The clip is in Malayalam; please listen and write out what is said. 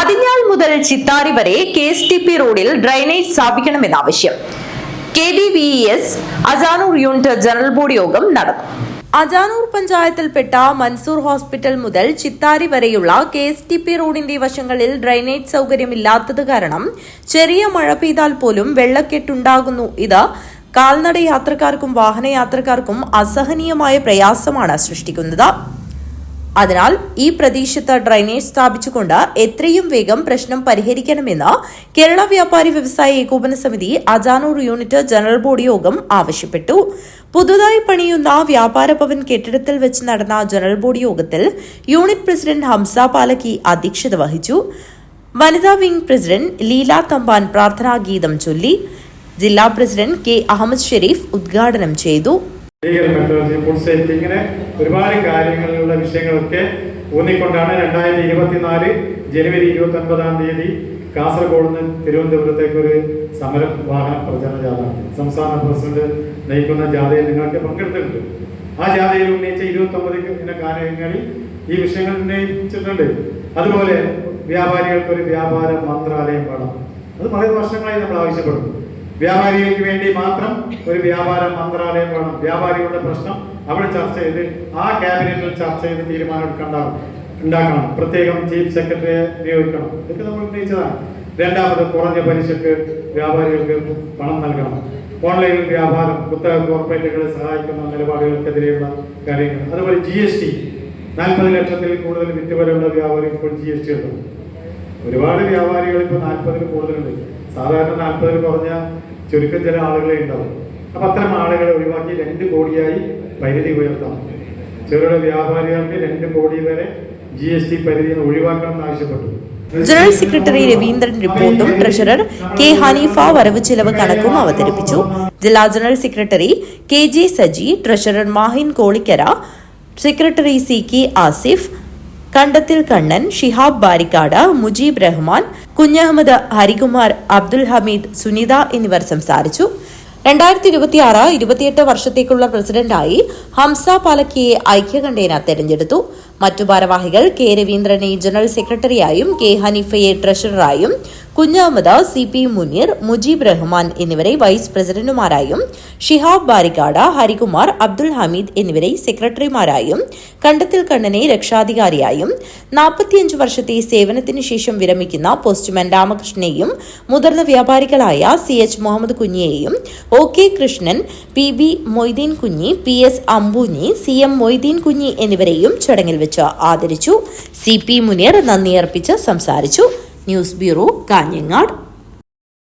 അതിഞ്ഞാൽ മുതൽ ചിത്താരി വരെ KSTP റോഡിൽ ഡ്രൈനേജ് സ്ഥാപിക്കണമെന്ന ആവശ്യം. KDVES Ajanur unit general body യോഗം നടന്നു. അജാനൂർ പഞ്ചായത്തിൽപ്പെട്ട മൻസൂർ ഹോസ്പിറ്റൽ മുതൽ ചിത്താരി വരെയുള്ള KSTP റോഡിന്റെ വശങ്ങളിൽ ഡ്രൈനേജ് സൗകര്യമില്ലാത്തത് കാരണം ചെറിയ മഴ പെയ്താൽ പോലും വെള്ളക്കെട്ടുണ്ടാകുന്നു. ഇത് കാൽനട യാത്രക്കാർക്കും വാഹനയാത്രക്കാർക്കും അസഹനീയമായ പ്രയാസമാണ് സൃഷ്ടിക്കുന്നത്. അതിനാൽ ഈ പ്രദേശത്ത് ഡ്രൈനേജ് സ്ഥാപിച്ചുകൊണ്ട് എത്രയും വേഗം പ്രശ്നം പരിഹരിക്കണമെന്ന് കേരള വ്യാപാരി വ്യവസായ ഏകോപന സമിതി അജാനൂർ യൂണിറ്റ് ജനറൽ ബോഡി യോഗം ആവശ്യപ്പെട്ടു. പുതുതായി പണിയുന്ന വ്യാപാര ഭവൻ കെട്ടിടത്തിൽ വെച്ച് നടന്ന ജനറൽ ബോഡി യോഗത്തിൽ യൂണിറ്റ് പ്രസിഡന്റ് ഹംസ പാലക്കി അധ്യക്ഷത വഹിച്ചു. വനിതാ വിംഗ് പ്രസിഡന്റ് ലീല തമ്പാൻ പ്രാർത്ഥനാ ഗീതം ചൊല്ലി. ജില്ലാ പ്രസിഡന്റ് K. അഹമ്മദ് ഷെരീഫ് ഉദ്ഘാടനം ചെയ്തു. ഫുഡ് സേഫ്റ്റി ഇങ്ങനെ ഒരുപാട് കാര്യങ്ങളിലുള്ള വിഷയങ്ങളൊക്കെ ഊന്നിക്കൊണ്ടാണ് 2024 ജനുവരി 29 കാസർഗോഡ് നിന്ന് തിരുവനന്തപുരത്തേക്ക് ഒരു സമരം വാഹന പ്രചരണ ജാഥ സംസ്ഥാന പ്രസിഡന്റ് നയിക്കുന്ന ജാഥയിൽ നിങ്ങൾക്ക് പങ്കെടുത്തിട്ടുണ്ട്. ആ ജാഥയിൽ ഉന്നയിച്ച 29 കാര്യങ്ങളിൽ ഈ വിഷയങ്ങൾ ഉന്നയിച്ചിട്ടുണ്ട്. അതുപോലെ വ്യാപാരികൾക്ക് ഒരു വ്യാപാര മന്ത്രാലയം വേണം. അത് വളരെ വർഷങ്ങളായി നമ്മൾ ആവശ്യപ്പെടുന്നു. വ്യാപാരികൾക്ക് വേണ്ടി മാത്രം ഒരു വ്യാപാര മന്ത്രാലയം വേണം. വ്യാപാരികളുടെ പ്രശ്നം അവിടെ ചർച്ച ചെയ്ത് ആ ക്യാബിനറ്റിൽ ചർച്ച ചെയ്ത് തീരുമാനം ഉണ്ടാക്കണം. പ്രത്യേകം ചീഫ് സെക്രട്ടറിയെ നിയോഗിക്കണം. ഇതൊക്കെ നമ്മൾ ഉന്നയിച്ചതാണ്. രണ്ടാമത് കുറഞ്ഞ പലിശക്ക് വ്യാപാരികൾക്ക് പണം നൽകണം. ഓൺലൈനിൽ വ്യാപാരം കുത്തക കോർപ്പറേറ്റുകളെ സഹായിക്കുന്ന നിലപാടുകൾക്കെതിരെയുള്ള കാര്യങ്ങൾ. അതുപോലെ GST 40 ലക്ഷത്തിൽ കൂടുതൽ വിറ്റുവരവുള്ള വ്യാപാരികൾ ഇപ്പോൾ GST എടുക്കും. ഒരുപാട് വ്യാപാരികൾ ഇപ്പോൾ 40-ൽ കൂടുതലുണ്ട്. സാധാരണ 40-ൽ കുറഞ്ഞ ചുരുക്കം ചില ആളുകളെ ഉണ്ടാവും. അപ്പൊ അത്തരം ആളുകളെ ഒഴിവാക്കി 2 കോടിയായി പരിധി ഉയർത്തണം. ചെറുകിട വ്യാപാരികൾക്ക് 2 കോടി വരെ GST പരിധി ഒഴിവാക്കണമെന്ന് ആവശ്യപ്പെട്ടു. ജനറൽ സെക്രട്ടറി രവീന്ദ്രൻ റിപ്പോർട്ടും ട്രഷറർ K. ഹനീഫ വരവ് ചിലവ് കണക്കും അവതരിപ്പിച്ചു. ജില്ലാ general secretary KJ Saji, treasurer Mahin Kolikkara, secretary CK Asif, Kandathil Kannan, Shihab Barikkad, Mujeeb Rahman, Kunhahammed, Harikumar, Abdul Hameed, Sunitha എന്നിവർ സംസാരിച്ചു. 2026-28 വർഷത്തേക്കുള്ള പ്രസിഡന്റായി ഹംസ പാലക്കിയെ ഐക്യകണ്ഠേന തെരഞ്ഞെടുത്തു. മറ്റു ഭാരവാഹികൾ K. രവീന്ദ്രനെ ജനറൽ സെക്രട്ടറിയായും K. ഹനീഫയെ ട്രഷററായും കുഞ്ഞഹമ്മദ്, CP മുനീർ, മുജീബ് റഹ്മാൻ എന്നിവരെ വൈസ് പ്രസിഡന്റുമാരായും ഷിഹാബ് ബാരിക്കാട്, ഹരികുമാർ, അബ്ദുൽ ഹമീദ് എന്നിവരെ സെക്രട്ടറിമാരായും കണ്ടത്തിൽ കണ്ണനെ രക്ഷാധികാരിയായും 45 വർഷത്തെ സേവനത്തിന് ശേഷം വിരമിക്കുന്ന പോസ്റ്റ്മാൻ രാമകൃഷ്ണനെയും മുതിർന്ന വ്യാപാരികളായ CH Muhammad കുഞ്ഞിയെയും OK Krishnan, PB Moideen കുഞ്ഞി, PS അമ്പൂഞ്ഞി, CM മൊയ്തീൻ കുഞ്ഞി എന്നിവരെയും ചടങ്ങിൽ വെച്ച് ആദരിച്ചു. CP മുനീർ നന്ദി അർപ്പിച്ച് സംസാരിച്ചു. News bureau, Kanhangad.